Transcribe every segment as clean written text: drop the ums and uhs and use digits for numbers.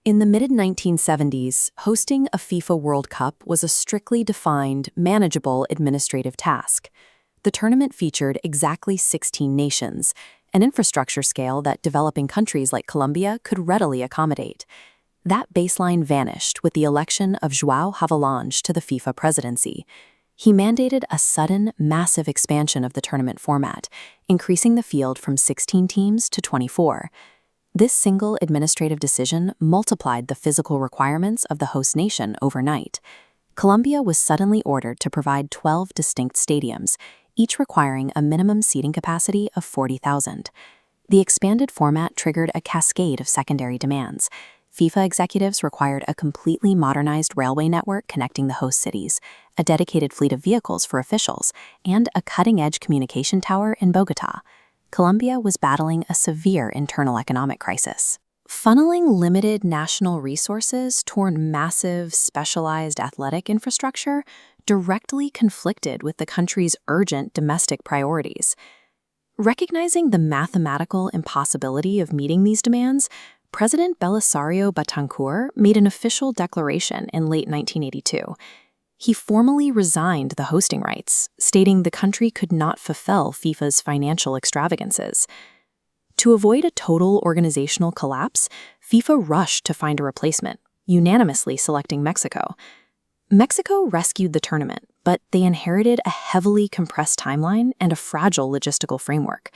In the mid-1970s, hosting a FIFA World Cup was a strictly defined, manageable administrative task. The tournament featured exactly 16 nations, an infrastructure scale that developing countries like Colombia could readily accommodate. That baseline vanished with the election of João Havelange to the FIFA presidency. He mandated a sudden, massive expansion of the tournament format, increasing the field from 16 teams to 24. This single administrative decision multiplied the physical requirements of the host nation overnight. Colombia was suddenly ordered to provide 12 distinct stadiums, each requiring a minimum seating capacity of 40,000. The expanded format triggered a cascade of secondary demands. FIFA executives required a completely modernized railway network connecting the host cities, a dedicated fleet of vehicles for officials, and a cutting-edge communication tower in Bogotá. Colombia was battling a severe internal economic crisis. Funneling limited national resources toward massive, specialized athletic infrastructure directly conflicted with the country's urgent domestic priorities. Recognizing the mathematical impossibility of meeting these demands, President Belisario Betancur made an official declaration in late 1982. He formally resigned the hosting rights, stating the country could not fulfill FIFA's financial extravagances. To avoid a total organizational collapse, FIFA rushed to find a replacement, unanimously selecting Mexico. Mexico rescued the tournament, but they inherited a heavily compressed timeline and a fragile logistical framework.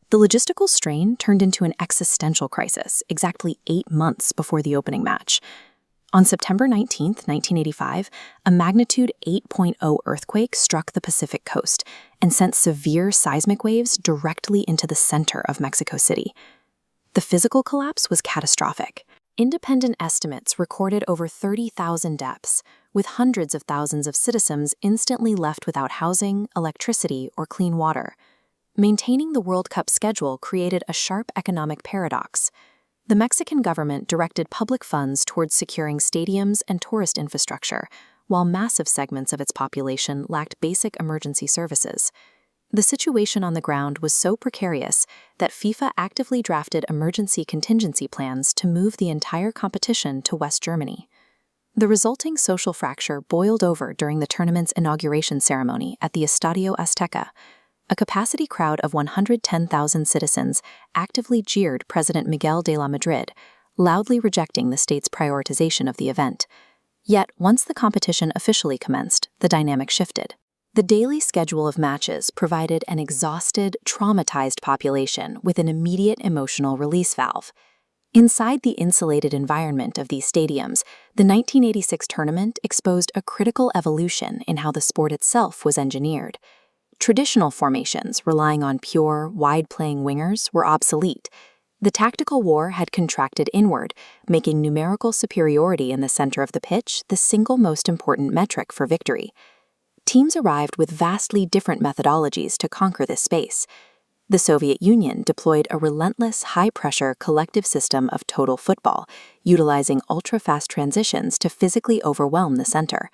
The logistical strain turned into an existential crisis exactly 8 months before the opening match. On September 19, 1985, a magnitude 8.0 earthquake struck the Pacific coast and sent severe seismic waves directly into the center of Mexico City. The physical collapse was catastrophic. Independent estimates recorded over 30,000 deaths, with hundreds of thousands of citizens instantly left without housing, electricity, or clean water. Maintaining the World Cup schedule created a sharp economic paradox. The Mexican government directed public funds towards securing stadiums and tourist infrastructure, while massive segments of its population lacked basic emergency services. The situation on the ground was so precarious that FIFA actively drafted emergency contingency plans to move the entire competition to West Germany. The resulting social fracture boiled over during the tournament's inauguration ceremony at the Estadio Azteca. A capacity crowd of 110,000 citizens actively jeered President Miguel de la Madrid, loudly rejecting the state's prioritization of the event. Yet, once the competition officially commenced, the dynamic shifted. The daily schedule of matches provided an exhausted, traumatized population with an immediate emotional release valve. Inside the insulated environment of these stadiums, the 1986 tournament exposed a critical evolution in how the sport itself was engineered. Traditional formations relying on pure, wide-playing wingers were obsolete. The tactical war had contracted inward, making numerical superiority in the center of the pitch the single most important metric for victory. Teams arrived with vastly different methodologies to conquer this space. The Soviet Union deployed a relentless, high-pressure collective system of total football, utilizing ultra-fast transitions to physically overwhelm the center.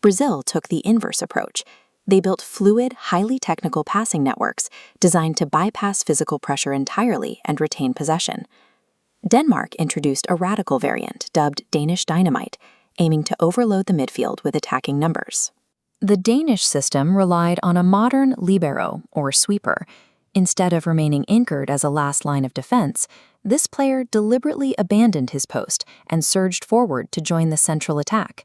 Brazil took the inverse approach. They built fluid, highly technical passing networks designed to bypass physical pressure entirely and retain possession. Denmark introduced a radical variant dubbed Danish dynamite, aiming to overload the midfield with attacking numbers. The Danish system relied on a modern libero, or sweeper. Instead of remaining anchored as a last line of defense, this player deliberately abandoned his post and surged forward to join the central attack.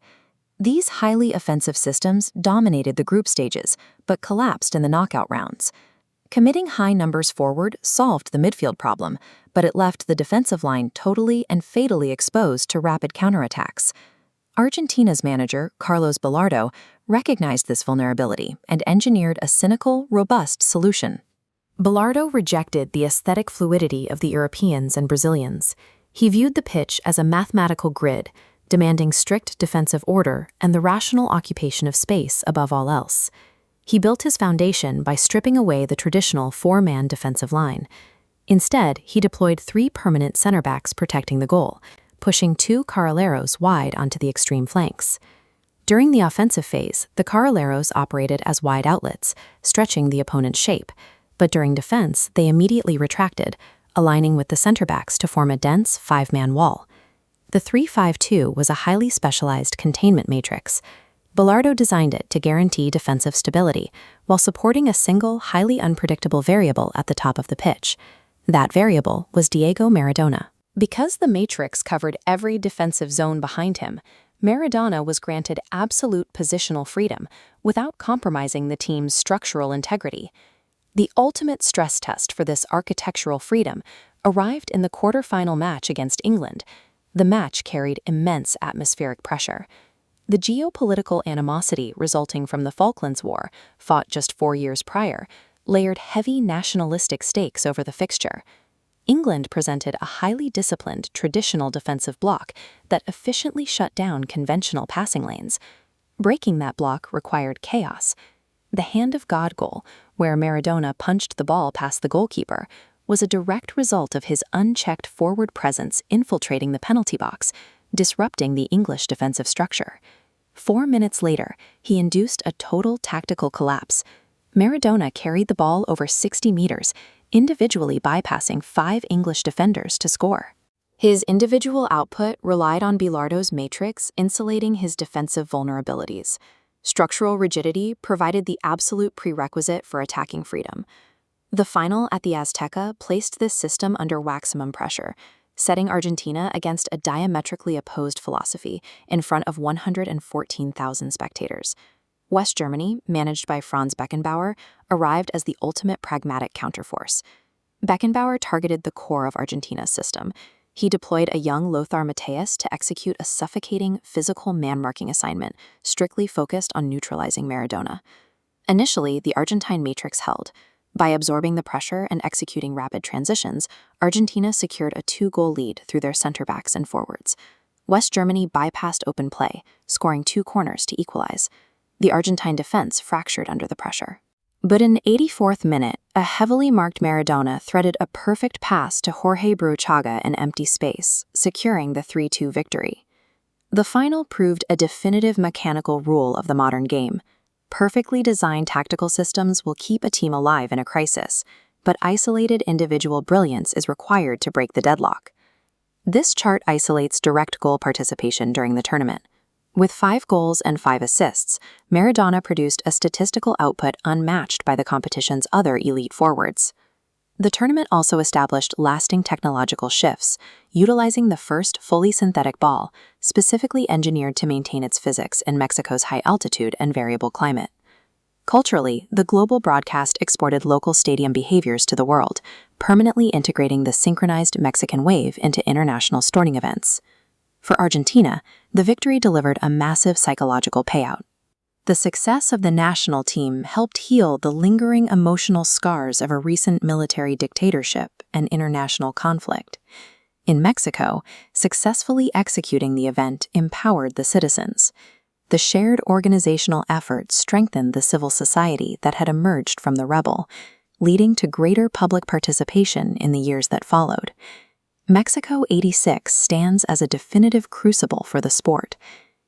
These highly offensive systems dominated the group stages, but collapsed in the knockout rounds. Committing high numbers forward solved the midfield problem, but it left the defensive line totally and fatally exposed to rapid counterattacks. Argentina's manager, Carlos Bilardo, recognized this vulnerability and engineered a cynical, robust solution. Bilardo rejected the aesthetic fluidity of the Europeans and Brazilians. He viewed the pitch as a mathematical grid, demanding strict defensive order and the rational occupation of space above all else. He built his foundation by stripping away the traditional four-man defensive line. Instead, he deployed 3 permanent center backs protecting the goal, pushing 2 carrileros wide onto the extreme flanks. During the offensive phase, the carrileros operated as wide outlets, stretching the opponent's shape, but during defense, they immediately retracted, aligning with the center backs to form a dense 5-man wall. The 352 was a highly specialized containment matrix. Bilardo designed it to guarantee defensive stability while supporting a single, highly unpredictable variable at the top of the pitch. That variable was Diego Maradona. Because the matrix covered every defensive zone behind him, Maradona was granted absolute positional freedom without compromising the team's structural integrity. The ultimate stress test for this architectural freedom arrived in the quarter-final match against England. The match carried immense atmospheric pressure. The geopolitical animosity resulting from the Falklands War, fought just 4 years prior, layered heavy nationalistic stakes over the fixture. England presented a highly disciplined, traditional defensive bloc that efficiently shut down conventional passing lanes. Breaking that block required chaos. The Hand of God goal, where Maradona punched the ball past the goalkeeper, was a direct result of his unchecked forward presence infiltrating the penalty box, disrupting the English defensive structure. 4 minutes later, he induced a total tactical collapse. Maradona carried the ball over 60 meters, individually bypassing 5 English defenders to score. His individual output relied on Bilardo's matrix insulating his defensive vulnerabilities. Structural rigidity provided the absolute prerequisite for attacking freedom. The final at the Azteca placed this system under maximum pressure, setting Argentina against a diametrically opposed philosophy in front of 114,000 spectators. West Germany, managed by Franz Beckenbauer, arrived as the ultimate pragmatic counterforce. Beckenbauer targeted the core of Argentina's system. He deployed a young Lothar Matthaus to execute a suffocating physical man-marking assignment, strictly focused on neutralizing Maradona. Initially, the Argentine matrix held. By absorbing the pressure and executing rapid transitions, Argentina secured a 2-goal lead through their center-backs and forwards. West Germany bypassed open play, scoring 2 corners to equalize. The Argentine defense fractured under the pressure. But in the 84th minute, a heavily marked Maradona threaded a perfect pass to Jorge Bruchaga in empty space, securing the 3-2 victory. The final proved a definitive mechanical rule of the modern game. Perfectly designed tactical systems will keep a team alive in a crisis, but isolated individual brilliance is required to break the deadlock. This chart isolates direct goal participation during the tournament. With 5 goals and 5 assists, Maradona produced a statistical output unmatched by the competition's other elite forwards. The tournament also established lasting technological shifts, utilizing the first fully synthetic ball, specifically engineered to maintain its physics in Mexico's high altitude and variable climate. Culturally, the global broadcast exported local stadium behaviors to the world, permanently integrating the synchronized Mexican wave into international sporting events. For Argentina, the victory delivered a massive psychological payout. The success of the national team helped heal the lingering emotional scars of a recent military dictatorship and international conflict. In Mexico, successfully executing the event empowered the citizens. The shared organizational effort strengthened the civil society that had emerged from the rebel, leading to greater public participation in the years that followed. Mexico '86 stands as a definitive crucible for the sport.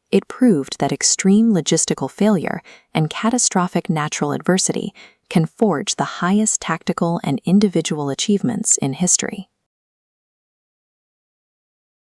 It proved that extreme logistical failure and catastrophic natural adversity can forge the highest tactical and individual achievements in history.